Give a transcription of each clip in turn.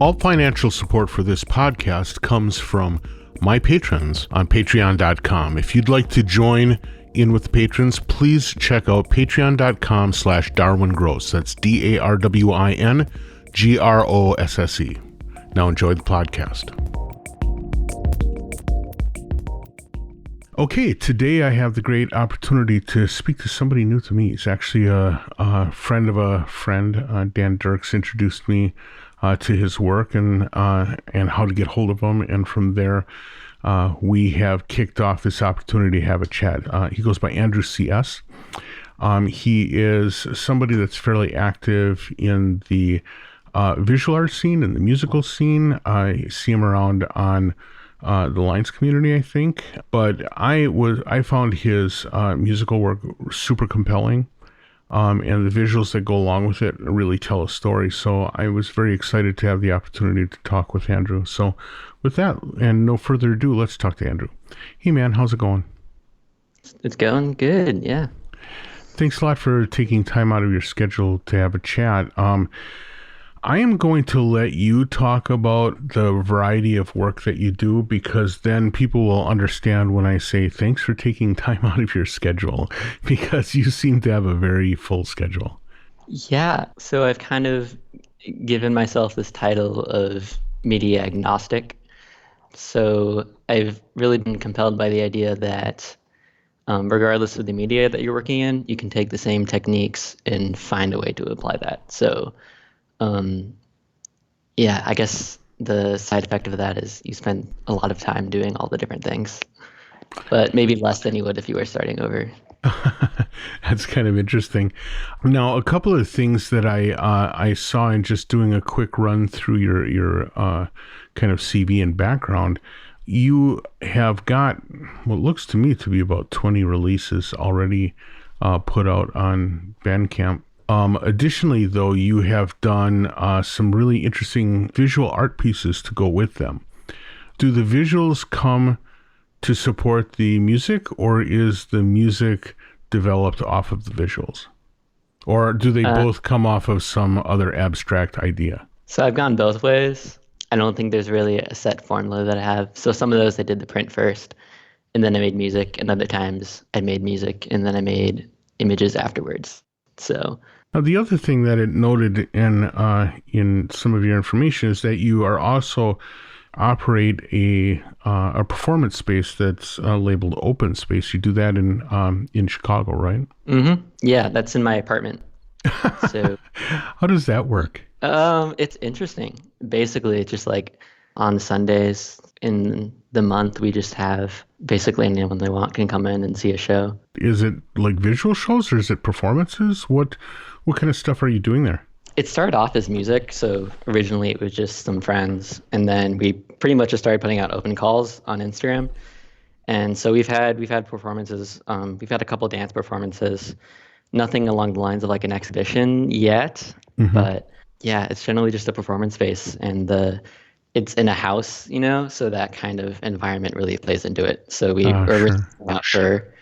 All financial support for this podcast comes from my patrons on patreon.com. If you'd like to join in with the patrons, please check out patreon.com/DarwinGross. That's DarwinGrosse. Now enjoy the podcast. Okay, today I have the great opportunity to speak to somebody new to me. He's actually a friend of a friend. Dan Derks introduced me to his work and how to get hold of him. And from there, we have kicked off this opportunity to have a chat. He goes by Andrew C.S. He is somebody that's fairly active in the visual art scene and the musical scene. I see him around on the Lines community, I think. But I found his musical work super compelling. And the visuals that go along with it really tell a story. So I was very excited to have the opportunity to talk with Andrew. So with that, and no further ado, let's talk to Andrew. Hey man, how's it going? It's going good, yeah. Thanks a lot for taking time out of your schedule to have a chat. I am going to let you talk about the variety of work that you do, because then people will understand when I say thanks for taking time out of your schedule, because you seem to have a very full schedule. Yeah, so I've kind of given myself this title of media agnostic. So I've really been compelled by the idea that regardless of the media that you're working in, you can take the same techniques and find a way to apply that. So yeah, I guess the side effect of that is you spend a lot of time doing all the different things, but maybe less than you would if you were starting over. That's kind of interesting. Now, a couple of things that I saw in just doing a quick run through your kind of CV and background, you have got what looks to me to be about 20 releases already put out on Bandcamp. Additionally, though, you have done some really interesting visual art pieces to go with them. Do the visuals come to support the music, or is the music developed off of the visuals? Or do they both come off of some other abstract idea? So I've gone both ways. I don't think there's really a set formula that I have. So some of those I did the print first, and then I made music, and other times I made music, and then I made images afterwards. So now, the other thing that it noted in some of your information is that you are also operate a performance space that's labeled open space. You do that in Chicago, right? Mm-hmm. Yeah, that's in my apartment. So how does that work? It's interesting. Basically, it's just like on Sundays in the month, we just have basically anyone they want can come in and see a show. Is it like visual shows, or is it performances? What kind of stuff are you doing there? It started off as music. So originally it was just some friends, and then we pretty much just started putting out open calls on Instagram. And so we've had performances. We've had a couple dance performances. Nothing along the lines of like an exhibition yet, but yeah, it's generally just a performance space, and it's in a house, so that kind of environment really plays into it. So we are out for,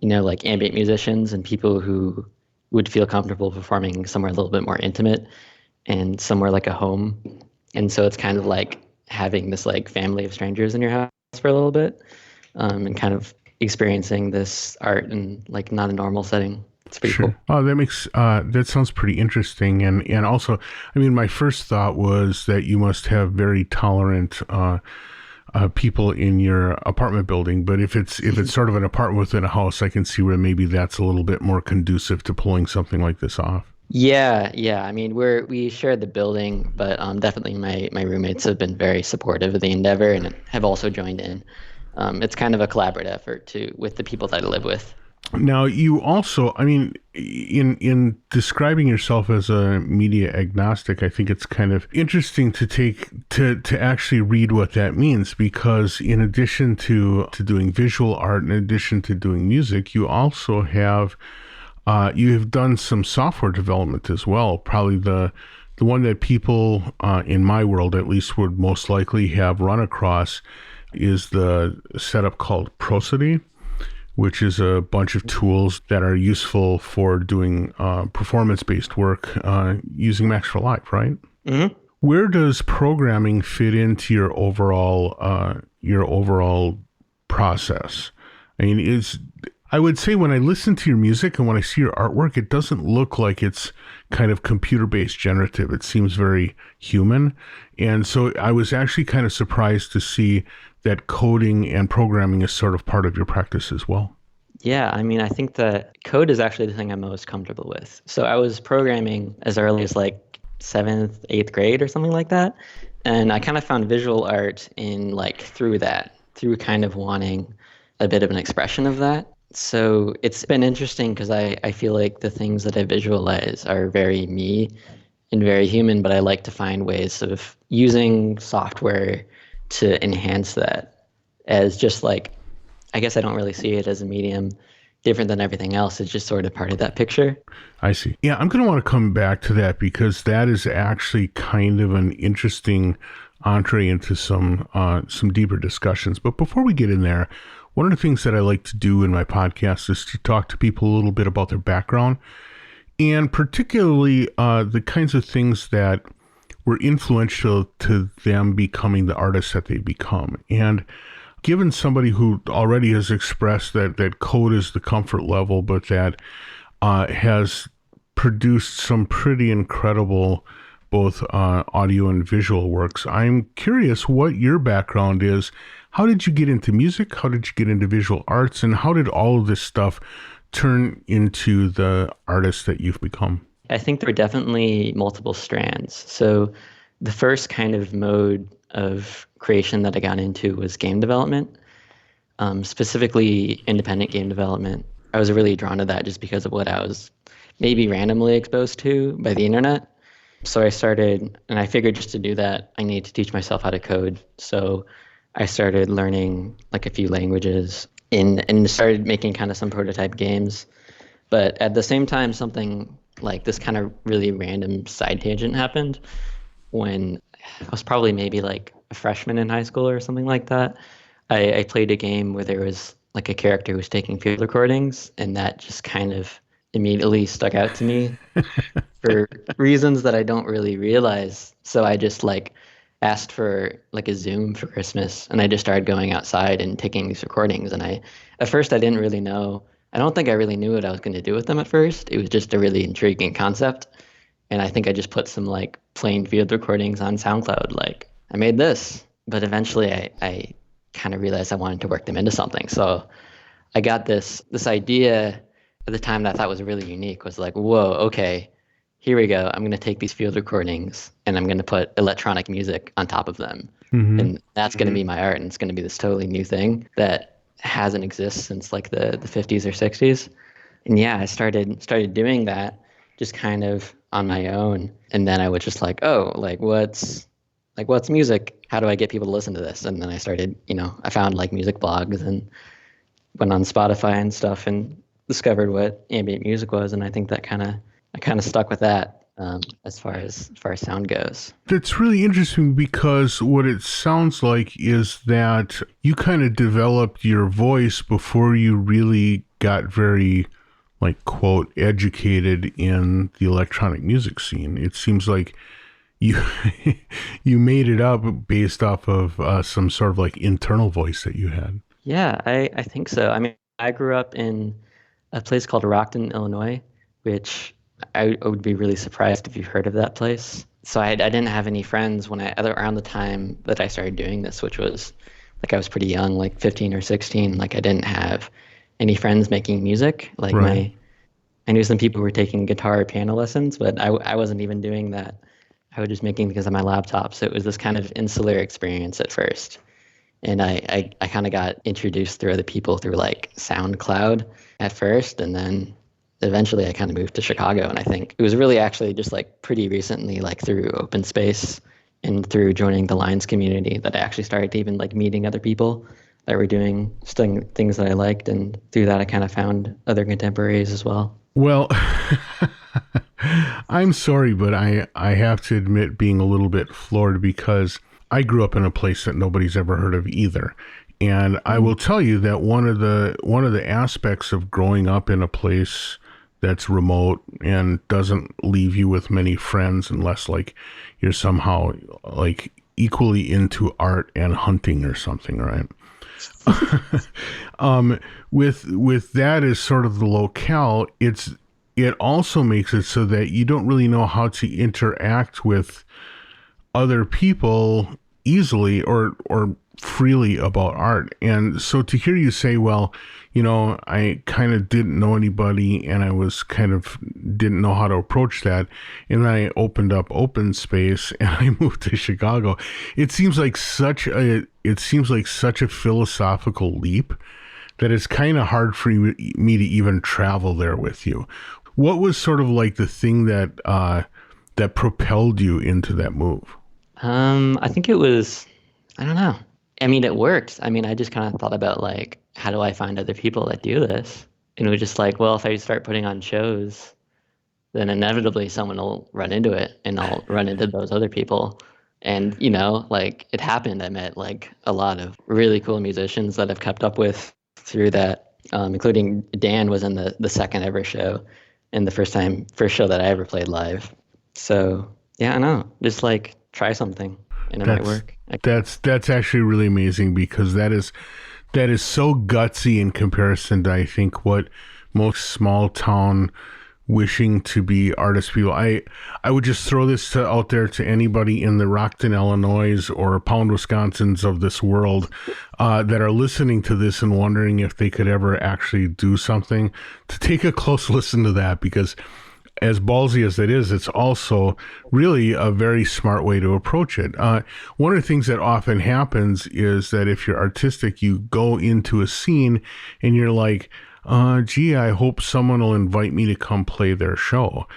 like ambient musicians and people who would feel comfortable performing somewhere a little bit more intimate and somewhere like a home. And so it's kind of like having this like family of strangers in your house for a little bit, and kind of experiencing this art in like not a normal setting. It's pretty cool. Oh, that sounds pretty interesting. And also, I mean, my first thought was that you must have very tolerant people in your apartment building. But if it's sort of an apartment within a house, I can see where maybe that's a little bit more conducive to pulling something like this off. Yeah. I mean, we share the building, but definitely my roommates have been very supportive of the endeavor and have also joined in. It's kind of a collaborative effort with the people that I live with. Now, you also, I mean, in describing yourself as a media agnostic, I think it's kind of interesting to actually read what that means, because in addition to doing visual art, in addition to doing music, you also have done some software development as well. Probably the one that people in my world at least would most likely have run across is the setup called Prosody, which is a bunch of tools that are useful for doing performance-based work using Max for Live, right? Mm-hmm. Where does programming fit into your overall process? I mean, I would say when I listen to your music and when I see your artwork, it doesn't look like it's kind of computer-based generative. It seems very human. And so I was actually kind of surprised to see that coding and programming is sort of part of your practice as well. Yeah, I mean, I think that code is actually the thing I'm most comfortable with. So I was programming as early as like seventh, eighth grade or something like that. And I kind of found visual art in like through kind of wanting a bit of an expression of that. So it's been interesting because I feel like the things that I visualize are very me and very human, but I like to find ways of using software to enhance that as just like, I guess I don't really see it as a medium different than everything else. It's just sort of part of that picture. I see. Yeah, I'm going to want to come back to that because that is actually kind of an interesting entree into some deeper discussions. But before we get in there, one of the things that I like to do in my podcast is to talk to people a little bit about their background and particularly the kinds of things that were influential to them becoming the artists that they become. And given somebody who already has expressed that code is the comfort level, but that has produced some pretty incredible both audio and visual works, I'm curious what your background is. How did you get into music? How did you get into visual arts? And how did all of this stuff turn into the artist that you've become? I think there are definitely multiple strands. So the first kind of mode of creation that I got into was game development, specifically independent game development. I was really drawn to that just because of what I was maybe randomly exposed to by the internet. So I started, and I figured just to do that, I need to teach myself how to code. So I started learning like a few languages and started making kind of some prototype games. But at the same time, something like this kind of really random side tangent happened when I was probably maybe like a freshman in high school or something like that. I played a game where there was like a character who was taking field recordings, and that just kind of immediately stuck out to me for reasons that I don't really realize. So I just like asked for like a Zoom for Christmas, and I just started going outside and taking these recordings. And at first I didn't really know. I don't think I really knew what I was going to do with them at first. It was just a really intriguing concept. And I think I just put some like plain field recordings on SoundCloud. Like I made this, but eventually I kind of realized I wanted to work them into something. So I got this idea at the time that I thought was really unique, was like, whoa, okay, here we go. I'm going to take these field recordings and I'm going to put electronic music on top of them. Mm-hmm. And that's going to be my art. And it's going to be this totally new thing that hasn't existed since like the 50s or 60s. And yeah, I started doing that just kind of on my own. And then I was just like, oh, what's music? How do I get people to listen to this? And then I started, I found like music blogs and went on Spotify and stuff and discovered what ambient music was. And I think that I kind of stuck with that as far as sound goes. That's really interesting because what it sounds like is that you kind of developed your voice before you really got very, like, quote, educated in the electronic music scene. It seems like you you made it up based off of some sort of like internal voice that you had. Yeah, I think so. I mean, I grew up in a place called Rockton, Illinois, which I would be really surprised if you've heard of that place. So I didn't have any friends around the time that I started doing this, which was like I was pretty young, like 15 or 16. Like I didn't have any friends making music. Like right. I knew some people who were taking guitar or piano lessons, but I wasn't even doing that. I was just making because of my laptop. So it was this kind of insular experience at first. And I kind of got introduced through other people through like SoundCloud at first. And then eventually I kind of moved to Chicago. And I think it was really actually just like pretty recently, like through open space and through joining the Lines community, that I actually started even like meeting other people that were doing things that I liked. And through that, I kind of found other contemporaries as well. Well, I'm sorry, but I have to admit being a little bit floored because I grew up in a place that nobody's ever heard of either. And I will tell you that one of the aspects of growing up in a place that's remote and doesn't leave you with many friends unless like you're somehow like equally into art and hunting or something, right? um, with that as sort of the locale, it also makes it so that you don't really know how to interact with other people easily or freely about art. And so to hear you say, well, I kind of didn't know anybody and I was kind of didn't know how to approach that. And then I opened up open space and I moved to Chicago. It seems like such a philosophical leap that it's kind of hard for me to even travel there with you. What was sort of like the thing that propelled you into that move? I think it was, I don't know. I mean, it worked. I mean, I just kind of thought about like, how do I find other people that do this? And it was just like, well, if I start putting on shows, then inevitably someone will run into it and I'll run into those other people. And, like it happened. I met like a lot of really cool musicians that I've kept up with through that, including Dan was in the second ever show and the first show that I ever played live. So yeah, I know, just like try something and it might That's work. that's actually really amazing because that is so gutsy in comparison to I think what most small town wishing to be artist people. I would just throw this out there to anybody in the Rockton, Illinois or Pound, Wisconsins of this world that are listening to this and wondering if they could ever actually do something, to take a close listen to that, because as ballsy as it is, it's also really a very smart way to approach it. One of the things that often happens is that if you're artistic, you go into a scene and you're like, gee, I hope someone will invite me to come play their show.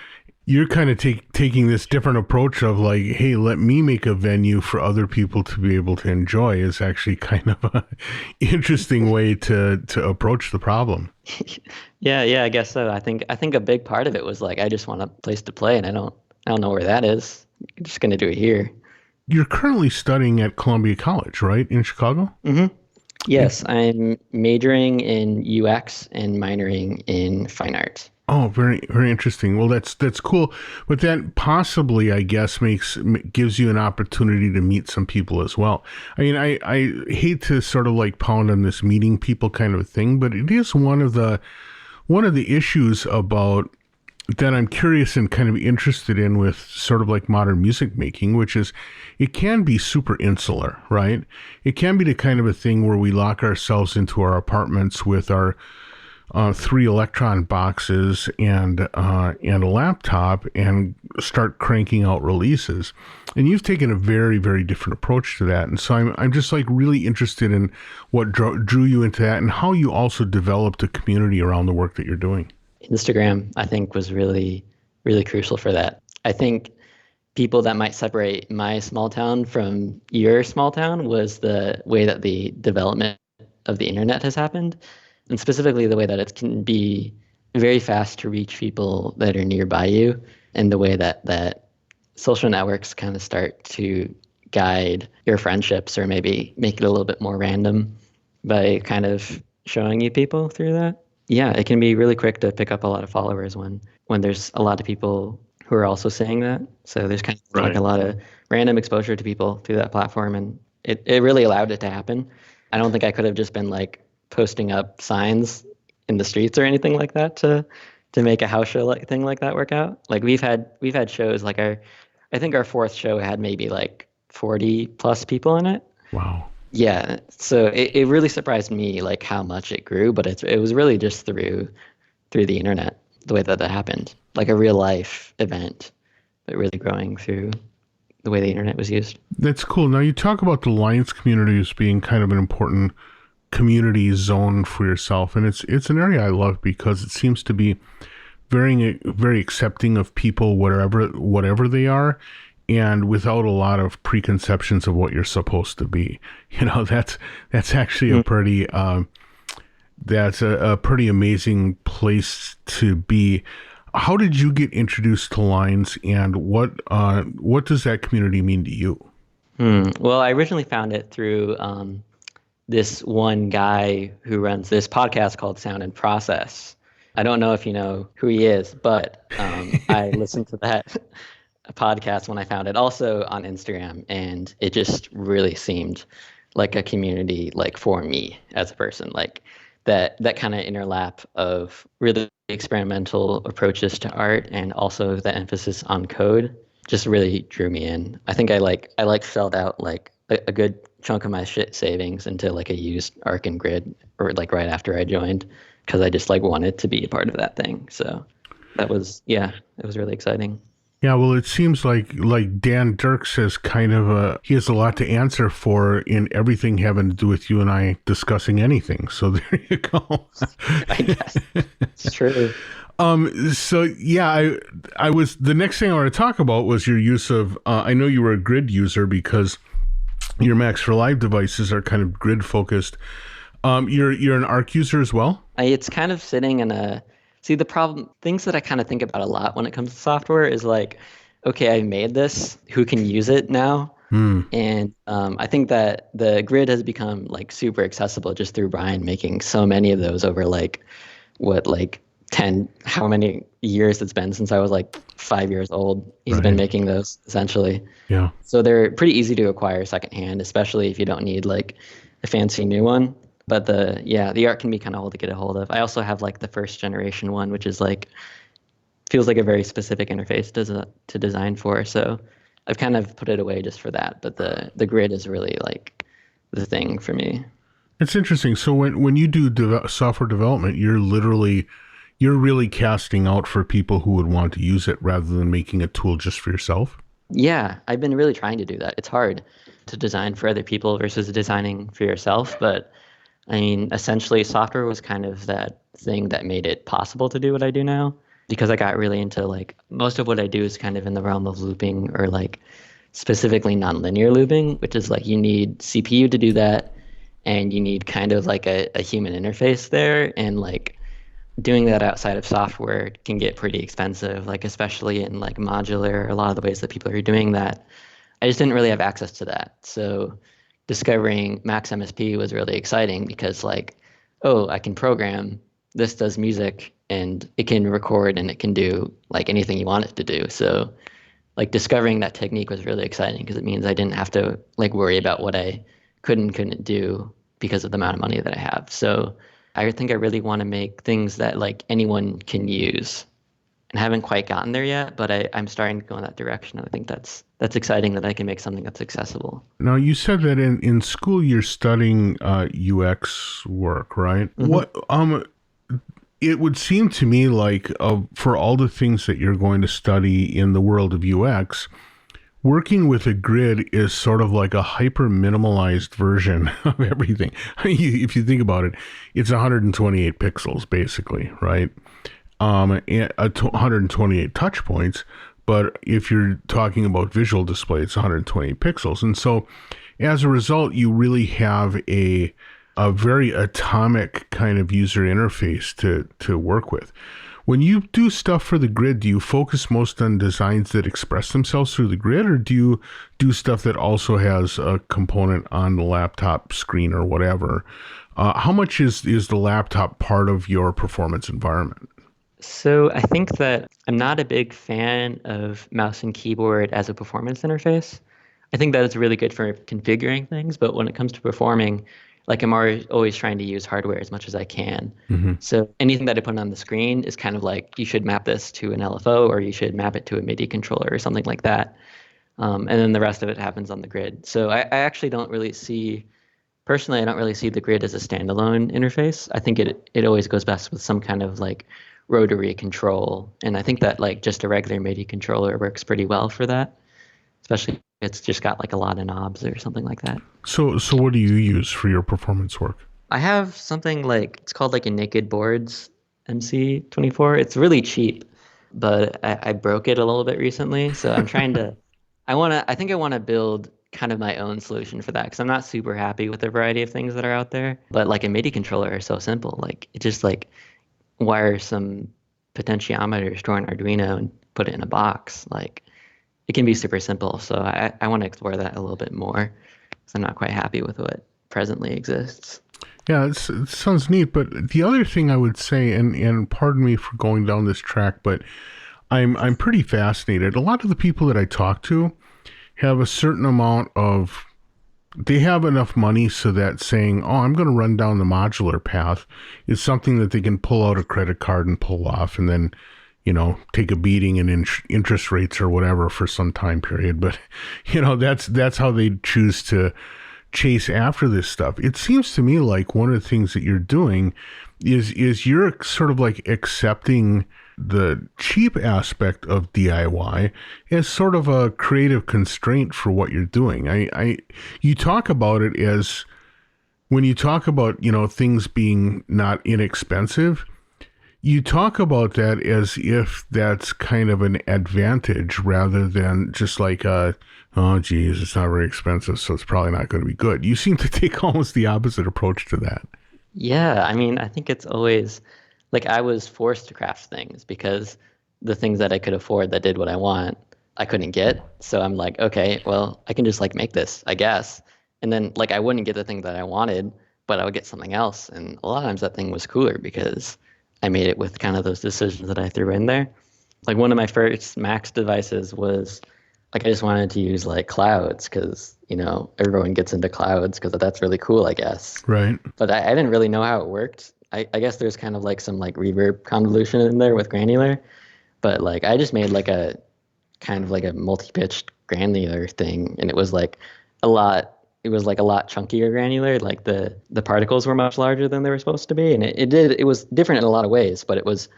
You're kind of taking this different approach of like, hey, let me make a venue for other people to be able to enjoy, is actually kind of a interesting way to approach the problem. Yeah, I guess so. I think a big part of it was like I just want a place to play and I don't know where that is. I'm just gonna do it here. You're currently studying at Columbia College, right, in Chicago? Hmm. Yes, I'm majoring in UX and minoring in fine art. Oh, very, very interesting. Well, that's cool, but that possibly, I guess, gives you an opportunity to meet some people as well. I mean, I hate to sort of like pound on this meeting people kind of thing, but it is one of the issues about that I'm curious and kind of interested in with sort of like modern music making, which is it can be super insular, right? It can be the kind of a thing where we lock ourselves into our apartments with our three electron boxes and a laptop and start cranking out releases. And you've taken a very, very different approach to that. And so I'm just like really interested in what drew you into that and how you also developed a community around the work that you're doing. Instagram, I think, was really, really crucial for that. I think people that might separate my small town from your small town was the way that the development of the internet has happened, and specifically the way that it can be very fast to reach people that are nearby you, and the way that social networks kind of start to guide your friendships or maybe make it a little bit more random by kind of showing you people through that. Yeah, it can be really quick to pick up a lot of followers when there's a lot of people who are also saying that. So there's kind of like Right. a lot of random exposure to people through that platform, and it really allowed it to happen. I don't think I could have just been like posting up signs in the streets or anything like that to make a house show like thing like that work out. Like we've had shows like I think our fourth show had maybe like 40 plus people in it. Wow. Yeah, so it really surprised me like how much it grew, but it was really just through the internet, the way that that happened, like a real life event, but really growing through the way the internet was used. That's cool. Now you talk about the Lions community as being kind of an important community zone for yourself, and it's an area I love because it seems to be very accepting of people, whatever they are, and without a lot of preconceptions of what you're supposed to be. That's actually a pretty amazing place to be. How did you get introduced to Lines, and what does that community mean to you? Well, I originally found it through this one guy who runs this podcast called Sound and Process. I don't know if you know who he is, but I listened to that podcast when I found it, also on Instagram, and it just really seemed like a community, like for me as a person, like that kind of interlap of really experimental approaches to art and also the emphasis on code just really drew me in. I think I shelled out like a good chunk of my shit savings into like a used Arc and Grid, or like right after I joined, because I just like wanted to be a part of that thing. So that was, yeah, it was really exciting. Yeah, well, it seems like Dan Dirks has kind of he has a lot to answer for in everything having to do with you and I discussing anything. So there you go. I guess it's true. So yeah, I was the next thing I want to talk about was your use of. I know you were a grid user because your Max for Live devices are kind of grid focused. You're an Arc user as well. It's kind of sitting in a, see, the problem, things that I kind of think about a lot when it comes to software is like, okay, I made this, who can use it now? Hmm. And I think that the grid has become like super accessible just through Brian making so many of those over like what, like 10, how many years it's been since I was like 5 years old. He's been Right. making those essentially. Yeah. So they're pretty easy to acquire secondhand, especially if you don't need like a fancy new one. But the art can be kind of hard to get a hold of. I also have like the first generation one, which is like feels like a very specific interface to design for. So I've kind of put it away just for that. But the grid is really like the thing for me. It's interesting. So when you do software development, you're really casting out for people who would want to use it rather than making a tool just for yourself. Yeah, I've been really trying to do that. It's hard to design for other people versus designing for yourself. But I mean, essentially, software was kind of that thing that made it possible to do what I do now, because I got really into like most of what I do is kind of in the realm of looping, or like specifically nonlinear looping, which is like you need CPU to do that, and you need kind of like a human interface there. And like doing that outside of software can get pretty expensive, like especially in like modular, a lot of the ways that people are doing that. I just didn't really have access to that. So discovering Max MSP was really exciting because like, oh, I can program, this does music, and it can record, and it can do like anything you want it to do. So like discovering that technique was really exciting because it means I didn't have to like worry about what I couldn't do because of the amount of money that I have. So I think I really want to make things that like anyone can use, and I haven't quite gotten there yet, but I'm starting to go in that direction. And I think that's exciting that I can make something that's accessible. Now, you said that in school you're studying UX work, right? Hmm. What it would seem to me like for all the things that you're going to study in the world of UX, working with a grid is sort of like a hyper minimalized version of everything. If you think about it, it's 128 pixels basically, right? And 128 touch points. But if you're talking about visual display, it's 128 pixels. And so as a result, you really have a very atomic kind of user interface to work with. When you do stuff for the grid, do you focus most on designs that express themselves through the grid, or do you do stuff that also has a component on the laptop screen or whatever? How much is the laptop part of your performance environment? So I think that I'm not a big fan of mouse and keyboard as a performance interface. I think that it's really good for configuring things, but when it comes to performing, like I'm always trying to use hardware as much as I can. Mm-hmm. So anything that I put on the screen is kind of like you should map this to an LFO, or you should map it to a MIDI controller or something like that. And then the rest of it happens on the grid. So I actually don't really see, personally, I don't really see the grid as a standalone interface. I think it always goes best with some kind of like rotary control. And I think that like just a regular MIDI controller works pretty well for that, especially if it's just got like a lot of knobs or something like that. So what do you use for your performance work? I have something like, it's called like a Naked Boards MC24. It's really cheap, but I broke it a little bit recently. So I'm trying to, I think I want to build kind of my own solution for that, because I'm not super happy with the variety of things that are out there. But like a MIDI controller is so simple. Like it just like wire some potentiometers, draw an Arduino, and put it in a box. Like it can be super simple. So I want to explore that a little bit more, because I'm not quite happy with what presently exists. Yeah, it sounds neat. But the other thing I would say, and pardon me for going down this track, but I'm pretty fascinated. A lot of the people that I talk to have a certain amount of they have enough money so that saying, "Oh, I'm going to run down the modular path," is something that they can pull out a credit card and pull off, and then take a beating in interest rates or whatever for some time period. But that's how they choose to chase after this stuff. It seems to me like one of the things that you're doing is you're sort of like accepting the cheap aspect of DIY as sort of a creative constraint for what you're doing. You talk about it as when you talk about, things being not inexpensive, you talk about that as if that's kind of an advantage rather than just like oh geez, it's not very expensive, so it's probably not going to be good. You seem to take almost the opposite approach to that. Yeah, I mean, I think it's always like I was forced to craft things because the things that I could afford that did what I want, I couldn't get. So I'm like, okay, well, I can just like make this, I guess. And then like I wouldn't get the thing that I wanted, but I would get something else. And a lot of times that thing was cooler because I made it with kind of those decisions that I threw in there. Like one of my first Max devices was like I just wanted to use like clouds because everyone gets into clouds because that's really cool, I guess. Right. But I didn't really know how it worked. I guess there's kind of like some like reverb convolution in there with granular, but like I just made like a kind of like a multi-pitched granular thing, and it was like a lot. It was like a lot chunkier granular. Like the particles were much larger than they were supposed to be, and it was different in a lot of ways, but it was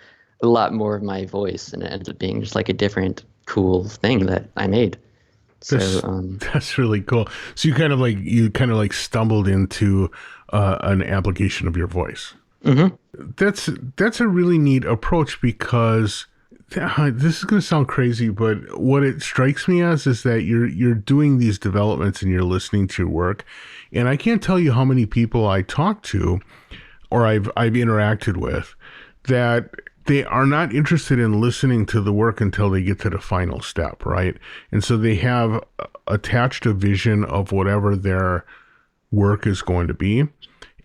a lot more of my voice, and it ended up being just like a different cool thing that I made. So That's really cool. So you kind of like stumbled into an application of your voice. mhm. That's a really neat approach because this is going to sound crazy, but what it strikes me as is that you're doing these developments and you're listening to your work, and I can't tell you how many people I talk to or I've interacted with that they are not interested in listening to the work until they get to the final step, right? And so they have attached a vision of whatever their work is going to be,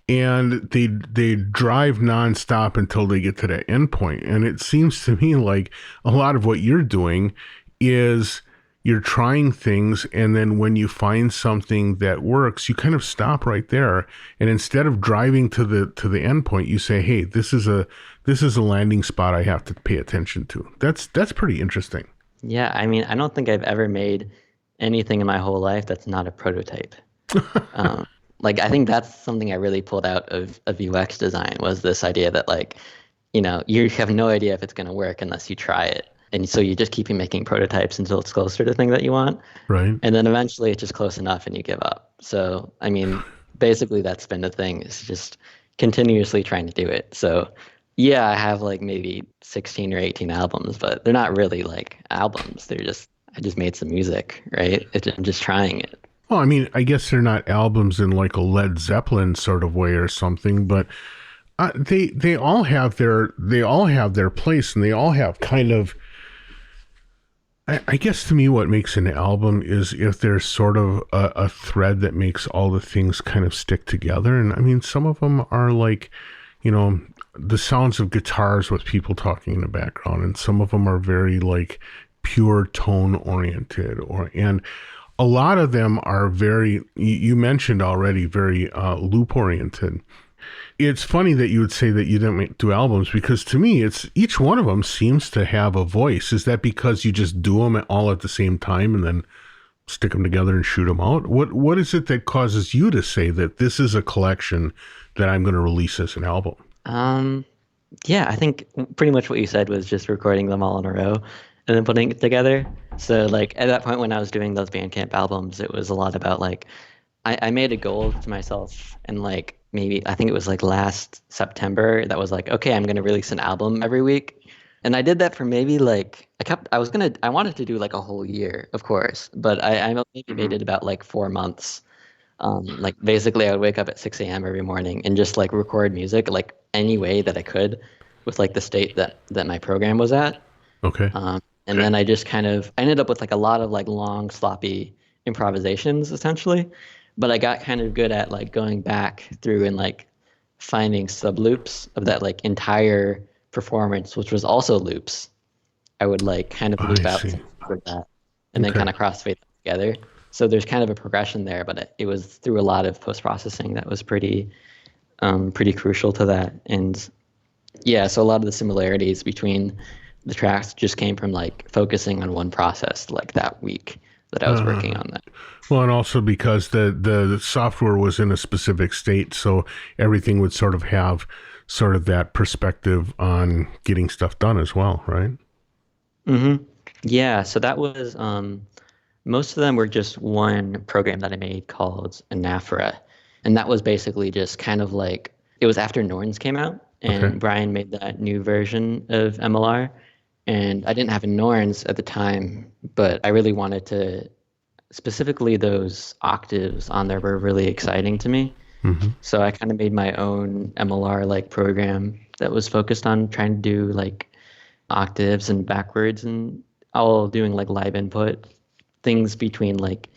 and they drive nonstop until they get to that end point. And it seems to me like a lot of what you're doing is you're trying things, and then when you find something that works, you kind of stop right there, and instead of driving to the end point, you say, hey, this is a landing spot I have to pay attention to. That's pretty interesting. Yeah, I mean, I don't think I've ever made anything in my whole life that's not a prototype. Um, like I think that's something I really pulled out of UX design was this idea that like, you have no idea if it's going to work unless you try it. And so you just keep making prototypes until it's closer to the thing that you want. Right. And then eventually it's just close enough and you give up. So, I mean, basically that's been the thing is just continuously trying to do it. So yeah, I have like maybe 16 or 18 albums, but they're not really like albums. I just made some music, right? I'm just trying it. Well, I mean, I guess they're not albums in like a Led Zeppelin sort of way or something, but they all have their place, and they all have kind of. I guess to me, what makes an album is if there's sort of a thread that makes all the things kind of stick together. And I mean, some of them are like, the sounds of guitars with people talking in the background, and some of them are very like pure tone oriented, and a lot of them are very, you mentioned already, very loop oriented. It's funny that you would say that you didn't do albums, because to me, it's each one of them seems to have a voice. Is that because you just do them all at the same time and then stick them together and shoot them out? What is it that causes you to say that this is a collection that I'm going to release as an album? Yeah, I think pretty much what you said was just recording them all in a row and then putting it together. So like at that point when I was doing those Bandcamp albums, it was a lot about like I made a goal to myself, and like maybe I think it was like last September that was like, okay, I'm gonna release an album every week. And I did that for maybe like I wanted to do like a whole year, of course, but I maybe made it about like 4 months. Like basically I would wake up at 6 a.m. every morning and just like record music like any way that I could with like the state that my program was at. Okay. And then I just I ended up with like a lot of like long sloppy improvisations essentially, but I got kind of good at like going back through and like finding sub loops of that like entire performance, which was also loops. I would like kind of I loop out see. some of that and then Okay. kind of crossfade them together. So there's kind of a progression there, but it was through a lot of post processing that was pretty crucial to that. And yeah, so a lot of the similarities between the tracks just came from like focusing on one process like that week that I was working Uh, on that. well, and also because the software was in a specific state, so everything would sort of have sort of that perspective on getting stuff done as well, right? Yeah, so that was most of them were just one program that I made called Anaphora. And that was basically just kind of like it was after Norns came out Okay. and Brian made that new version of MLR. And I didn't have a Norns at the time, but I really wanted to specifically those octaves on there were really exciting to me. Mm-hmm. So I kind of made my own MLR like program that was focused on trying to do like octaves and backwards and all doing like live input things between like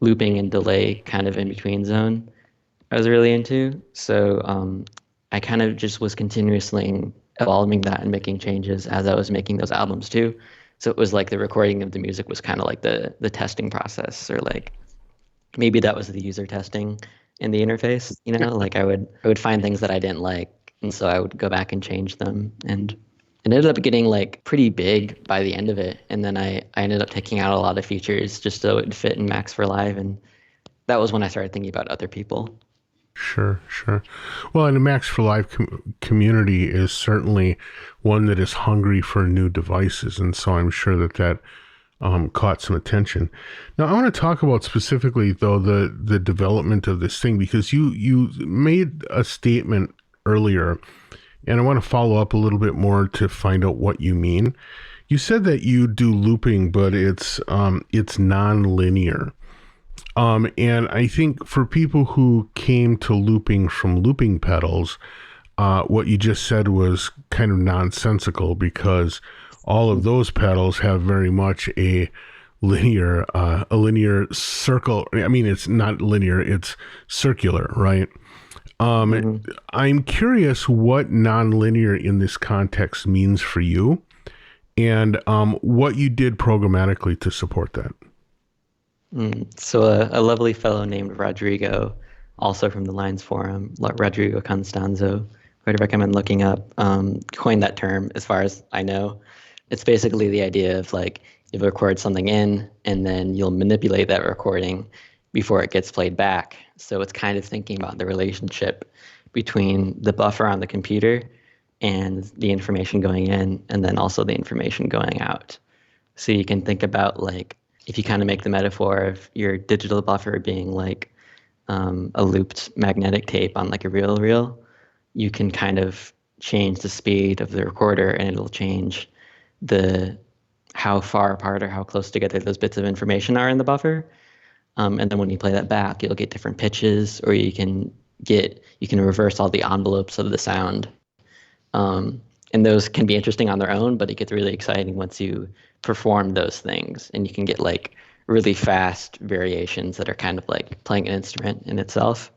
looping and delay kind of in between zone I was really into. So I kind of just was continuously evolving that and making changes as I was making those albums too. So it was like the recording of the music was kind of like the testing process, or like maybe that was the user testing in the interface, you know, like I would find things that I didn't like, and so I would go back and change them, and it ended up getting like pretty big by the end of it. And then I ended up taking out a lot of features just so it would fit in Max for Live, and that was when I started thinking about other people. Sure, sure. Well, and the Max for Live community is certainly one that is hungry for new devices, and so I'm sure that caught some attention. Now, I want to talk about specifically, though, the development of this thing, because you made a statement earlier, and I want to follow up a little bit more to find out what you mean. You said that you do looping, but it's non-linear. And I think for people who came to looping from looping pedals, what you just said was kind of nonsensical, because all of those pedals have very much a linear circle. I mean, it's not linear; it's circular, right? Um, Hmm. I'm curious what nonlinear in this context means for you, and what you did programmatically to support that. So a lovely fellow named Rodrigo, also from the Lines Forum, Rodrigo Constanzo, who I'd recommend looking up, coined that term as far as I know. It's basically the idea of like you record something in and then you'll manipulate that recording before it gets played back. So it's kind of thinking about the relationship between the buffer on the computer and the information going in, and then also the information going out. So you can think about like if you kind of make the metaphor of your digital buffer being like a looped magnetic tape on like a reel, you can kind of change the speed of the recorder and it'll change the how far apart or how close together those bits of information are in the buffer. And then when you play that back, you'll get different pitches, or you can reverse all the envelopes of the sound. And those can be interesting on their own, but it gets really exciting once you perform those things, and you can get like really fast variations that are kind of like playing an instrument in itself.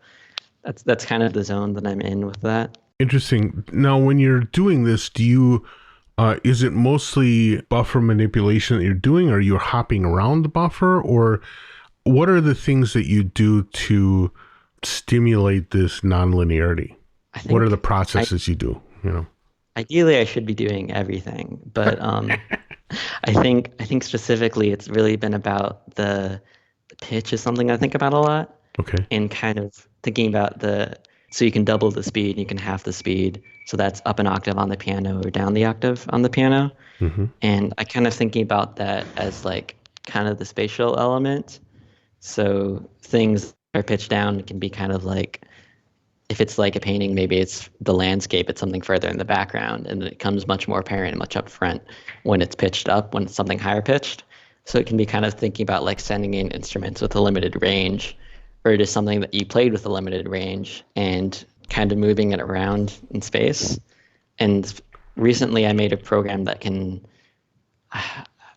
That's kind of the zone that I'm in with that. Interesting. Now, when you're doing this, is it mostly buffer manipulation that you're doing? Are you hopping around the buffer, or what are the things that you do to stimulate this nonlinearity? I What are the think processes you do? You know. ideally I should be doing everything, but I think specifically it's really been about the pitch is something I think about a lot, Okay. and kind of thinking about so you can double the speed, you can half the speed. So that's up an octave on the piano or down the octave on the piano. Mm-hmm. And I kind of thinking about that as like kind of the spatial element. So things are pitched down can be kind of like if it's like a painting, maybe it's the landscape, it's something further in the background, and it comes much more apparent and much up front when it's pitched up, when it's something higher pitched. So it can be kind of thinking about like sending in instruments with a limited range, or just something that you played with a limited range and kind of moving it around in space. And recently I made a program that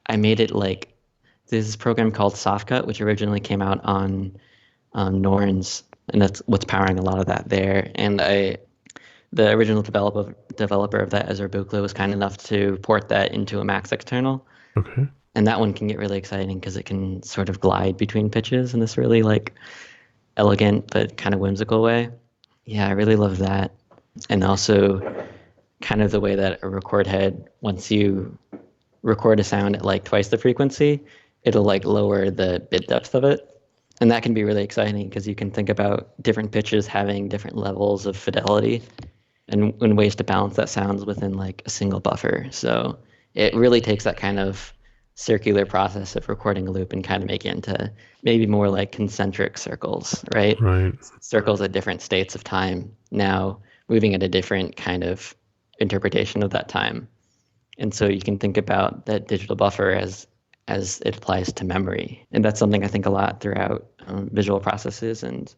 I made it like, there's this program called Softcut, which originally came out on Norns, and that's what's powering a lot of that there. And The original developer of that, Ezra Buchla, was kind enough to port that into a Max external. Okay. And that one can get really exciting because it can sort of glide between pitches in this really like elegant but kind of whimsical way. Yeah, I really love that. And also kind of the way that a record head, once you record a sound at like twice the frequency, it'll like lower the bit depth of it. And that can be really exciting because you can think about different pitches having different levels of fidelity and ways to balance that sounds within like a single buffer. So it really takes that kind of circular process of recording a loop and kind of make it into maybe more like concentric circles, right? Right. Circles at different states of time, now moving at a different kind of interpretation of that time. And so you can think about that digital buffer as it applies to memory. And that's something I think a lot throughout visual processes and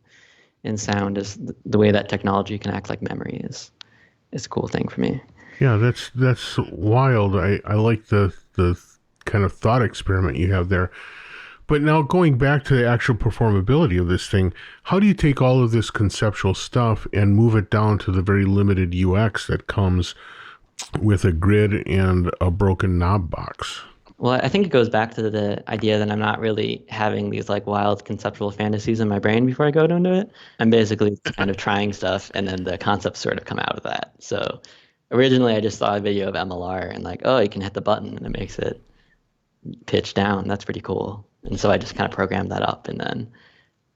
in sound, is the way that technology can act like memory is a cool thing for me. Yeah, that's wild. I like the kind of thought experiment you have there. But now going back to the actual performability of this thing, how do you take all of this conceptual stuff and move it down to the very limited UX that comes with a grid and a broken knob box? Well, I think it goes back to the idea that I'm not really having these like wild conceptual fantasies in my brain before I go into it. I'm basically kind of trying stuff, and then the concepts sort of come out of that. So originally I just saw a video of MLR and like, oh, you can hit the button and it makes it pitch down. That's pretty cool. And so I just kind of programmed that up, and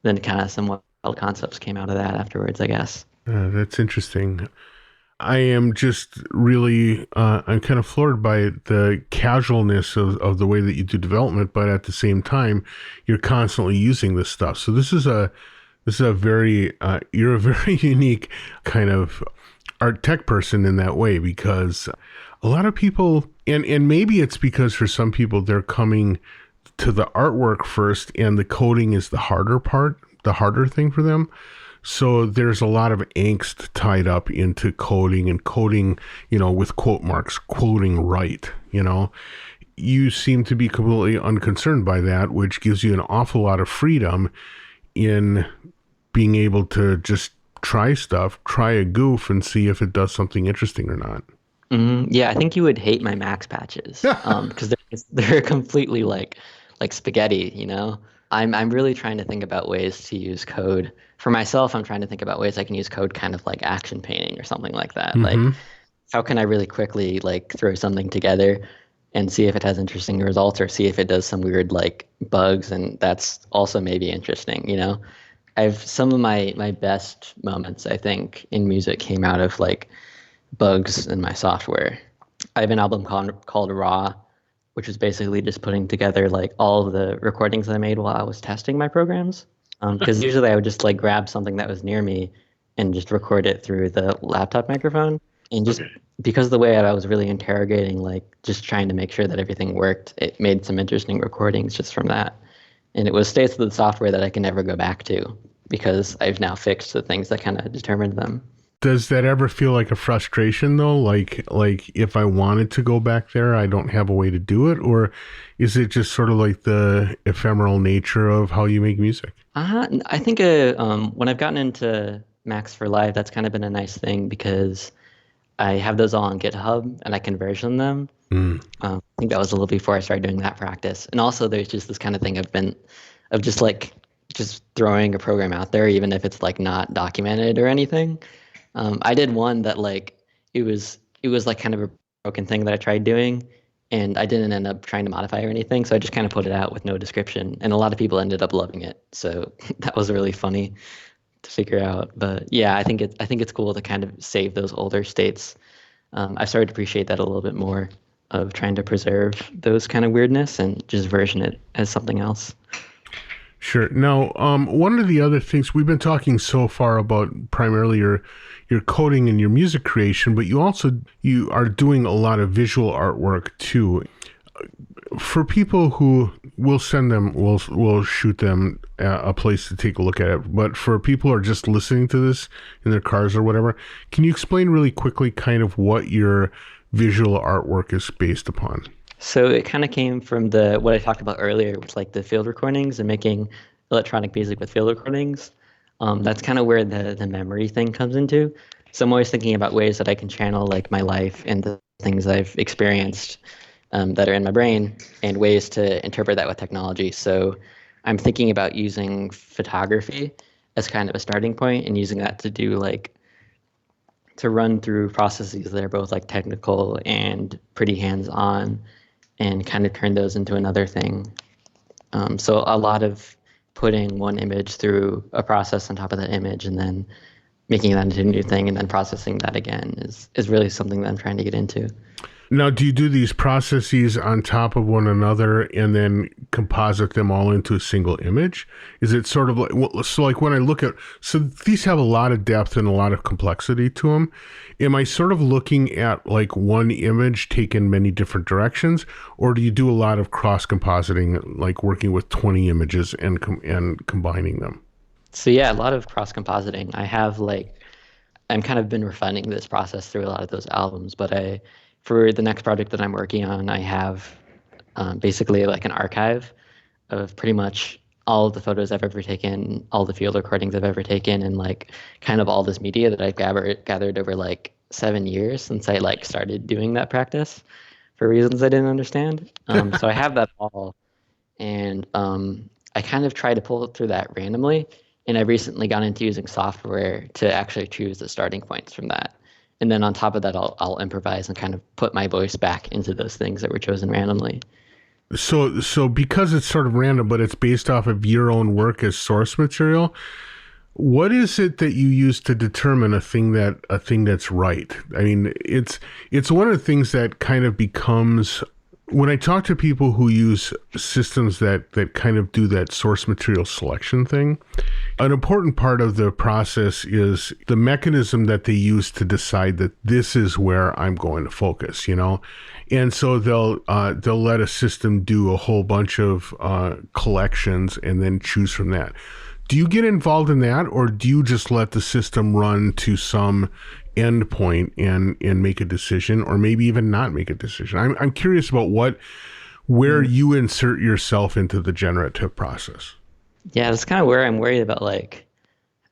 then kind of some wild concepts came out of that afterwards, I guess. That's interesting. I am just really, I'm kind of floored by the casualness of the way that you do development, but at the same time, you're constantly using this stuff. So this is a very, you're a very unique kind of art tech person in that way, because a lot of people, and maybe it's because for some people, they're coming to the artwork first and the coding is the harder part, the harder thing for them. So there's a lot of angst tied up into coding and coding, with quote marks, quoting right, You seem to be completely unconcerned by that, which gives you an awful lot of freedom in being able to just try stuff, try a goof and see if it does something interesting or not. Yeah, I think you would hate my Max patches because they're completely like spaghetti, I'm really trying to think about ways to use code. For myself, I'm trying to think about ways I can use code kind of like action painting or something like that. Mm-hmm. Like, how can I really quickly like throw something together and see if it has interesting results, or see if it does some weird like bugs, and that's also maybe interesting, I've some of my best moments, I think, in music came out of like bugs in my software. I have an album called Raw, which is basically just putting together like all of the recordings that I made while I was testing my programs. Because usually I would just like grab something that was near me and just record it through the laptop microphone. And just because of the way I was really interrogating, like just trying to make sure that everything worked, it made some interesting recordings just from that. And it was states of the software that I can never go back to because I've now fixed the things that kind of determined them. Does that ever feel like a frustration though? Like if I wanted to go back there, I don't have a way to do it? Or is it just sort of like the ephemeral nature of how you make music? I think when I've gotten into Max for Live, that's kind of been a nice thing because I have those all on GitHub and I can version them. I think that was a little before I started doing that practice. And also there's just this kind of thing of just throwing a program out there, even if it's like not documented or anything. I did one that like it was like kind of a broken thing that I tried doing, and I didn't end up trying to modify or anything, so I just kind of put it out with no description, and a lot of people ended up loving it. So that was really funny to figure out. But yeah, I think it's cool to kind of save those older states. I started to appreciate that a little bit more, of trying to preserve those kind of weirdness and just version it as something else. Sure. Now, one of the other things we've been talking so far about primarily your coding and your music creation, but you are doing a lot of visual artwork too. For people who we'll shoot them a place to take a look at it, but for people who are just listening to this in their cars or whatever, can you explain really quickly kind of what your visual artwork is based upon? So it kind of came from what I talked about earlier, with like the field recordings and making electronic music with field recordings. That's kind of where the memory thing comes into. So I'm always thinking about ways that I can channel like my life and the things I've experienced that are in my brain, and ways to interpret that with technology. So I'm thinking about using photography as kind of a starting point and using that to do like to run through processes that are both like technical and pretty hands-on, and kind of turn those into another thing. So a lot of putting one image through a process on top of that image, and then making that into a new thing, and then processing that again is really something that I'm trying to get into. Now, do you do these processes on top of one another and then composite them all into a single image? Is it sort of like, well, so like when I look at, so these have a lot of depth and a lot of complexity to them. Am I sort of looking at like one image taken many different directions, or do you do a lot of cross compositing, like working with 20 images and combining them? So yeah, a lot of cross compositing. I'm kind of been refining this process through a lot of those albums, but for the next project that I'm working on, I have basically like an archive of pretty much all of the photos I've ever taken, all the field recordings I've ever taken, and like kind of all this media that I've gathered over like 7 years since I like started doing that practice for reasons I didn't understand. So I have that all, and I kind of try to pull through that randomly. And I've recently gone into using software to actually choose the starting points from that. And then on top of that, I'll improvise and kind of put my voice back into those things that were chosen randomly. So because it's sort of random, but it's based off of your own work as source material, what is it that you use to determine a thing that's right? I mean, it's one of the things that kind of becomes, when I talk to people who use systems that kind of do that source material selection thing, an important part of the process is the mechanism that they use to decide that this is where I'm going to focus, And so they'll let a system do a whole bunch of collections and then choose from that. Do you get involved in that, or do you just let the system run to some endpoint and make a decision, or maybe even not make a decision? I'm curious about where you insert yourself into the generative process. Yeah, that's kind of where I'm worried about, like,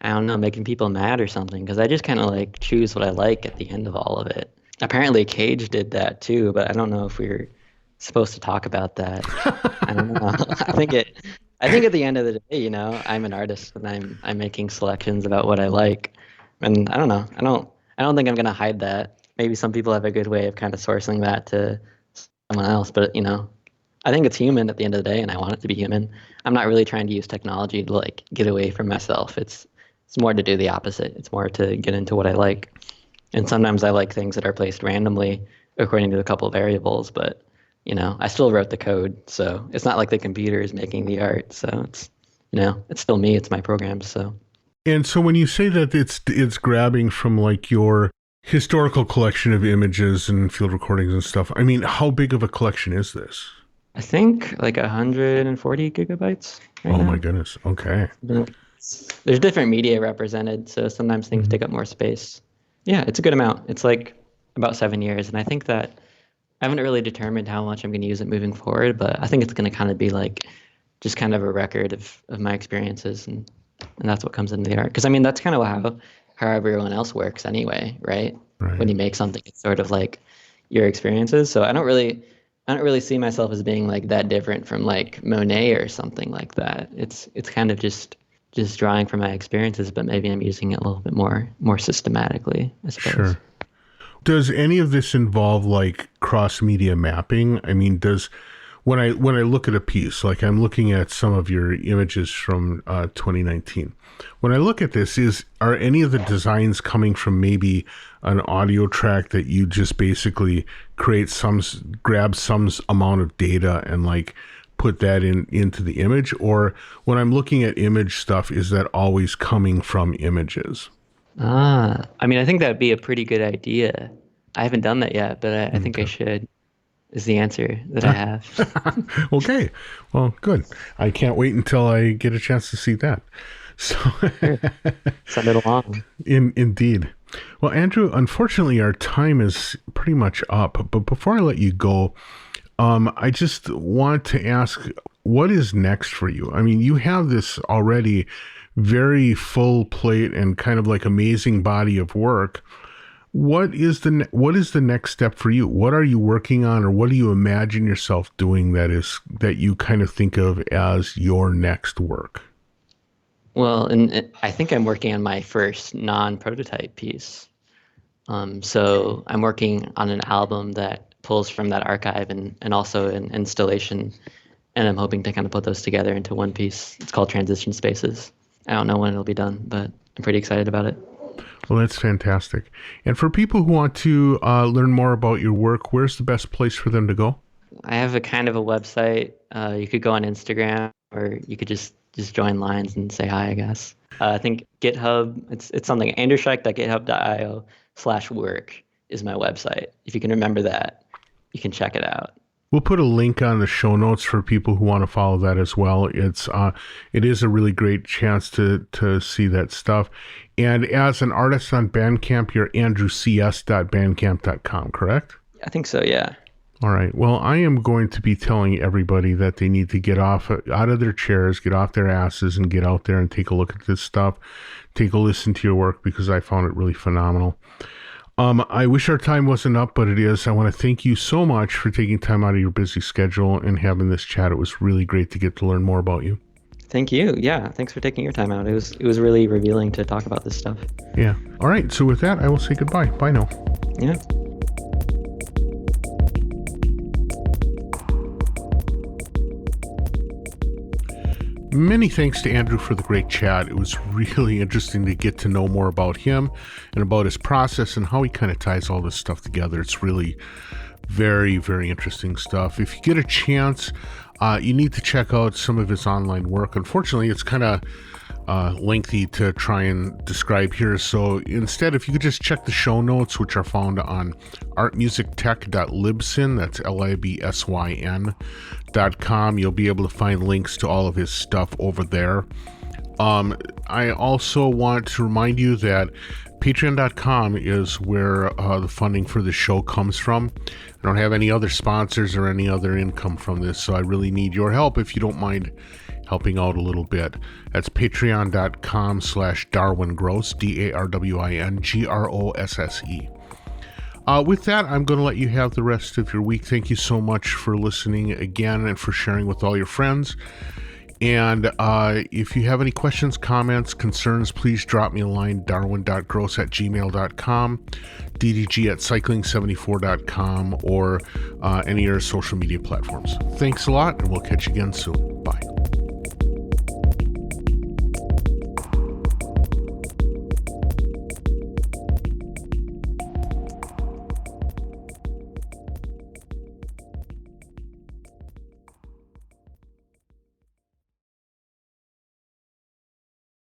I don't know, making people mad or something, because I just kind of like choose what I like at the end of all of it. Apparently Cage did that too, but I don't know if we're supposed to talk about that. I don't know. I think at the end of the day, I'm an artist, and I'm making selections about what I like. And I don't know. I don't think I'm gonna hide that. Maybe some people have a good way of kind of sourcing that to someone else, but I think it's human at the end of the day, and I want it to be human. I'm not really trying to use technology to like get away from myself. It's more to do the opposite. It's more to get into what I like. And sometimes I like things that are placed randomly according to a couple of variables, but I still wrote the code, so it's not like the computer is making the art. So it's still me. It's my program. So. And so when you say that it's grabbing from like your historical collection of images and field recordings and stuff, I mean, how big of a collection is this? I think like 140 gigabytes right now. Oh my goodness. Okay. There's different media represented, so sometimes things take up more space. Yeah, it's a good amount. It's like about 7 years, and I think that I haven't really determined how much I'm going to use it moving forward, but I think it's going to kind of be like just kind of a record of my experiences, and that's what comes into the art. Because I mean, that's kind of how everyone else works anyway, right? When you make something, it's sort of like your experiences. So I don't really see myself as being like that different from like Monet or something like that. It's kind of just drawing from my experiences, but maybe I'm using it a little bit more systematically, I suppose. Sure. Does any of this involve like cross-media mapping? I mean, when I look at a piece, like I'm looking at some of your images from 2019. When I look at this, are any of the designs coming from maybe an audio track that you just basically grab some amount of data and like put that into the image? Or when I'm looking at image stuff, is that always coming from images? I mean, I think that'd be a pretty good idea. I haven't done that yet, but I think I should, is the answer that I have. Okay. Well, good. I can't wait until I get a chance to see that. So Sure. Send it along. Indeed. Well, Andrew, unfortunately, our time is pretty much up. But before I let you go, I just want to ask, what is next for you? I mean, you have this already very full plate and kind of like amazing body of work. What is the next step for you? What are you working on, or what do you imagine yourself doing that you kind of think of as your next work? Well, and I think I'm working on my first non-prototype piece. So I'm working on an album that pulls from that archive and also an installation, and I'm hoping to kind of put those together into one piece. It's called Transition Spaces. I don't know when it'll be done, but I'm pretty excited about it. Well, that's fantastic. And for people who want to learn more about your work, where's the best place for them to go? I have a kind of a website. You could go on Instagram, or you could just join lines and say hi, I guess. I think GitHub, it's something, andrewscheik.github.io/work is my website. If you can remember that, you can check it out. We'll put a link on the show notes for people who want to follow that as well. It is a really great chance to see that stuff. And as an artist on Bandcamp, you're andrewcs.bandcamp.com, correct? I think so, yeah. All right. Well, I am going to be telling everybody that they need to get out of their chairs, get off their asses, and get out there and take a look at this stuff. Take a listen to your work, because I found it really phenomenal. I wish our time wasn't up, but it is. I want to thank you so much for taking time out of your busy schedule and having this chat. It was really great to get to learn more about you. Thank you. Yeah, thanks for taking your time out. It was really revealing to talk about this stuff. Yeah. All right. So with that, I will say goodbye. Bye now. Yeah. Many thanks to Andrew for the great chat. It was really interesting to get to know more about him and about his process and how he kind of ties all this stuff together. It's really very, very interesting stuff. If you get a chance, you need to check out some of his online work. Unfortunately, it's kind of lengthy to try and describe here. So instead, if you could just check the show notes, which are found on artmusictech.libsyn, that's libsyn.com, you'll be able to find links to all of his stuff over there. I also want to remind you that patreon.com is where the funding for the show comes from. I don't have any other sponsors or any other income from this, so I really need your help if you don't mind helping out a little bit. That's patreon.com/DarwinGrosse, DarwinGrosse. With that, I'm going to let you have the rest of your week. Thank you so much for listening again and for sharing with all your friends. And if you have any questions, comments, concerns, please drop me a line, darwin.gross@gmail.com, ddg@cycling74.com, or any of your social media platforms. Thanks a lot, and we'll catch you again soon. Bye.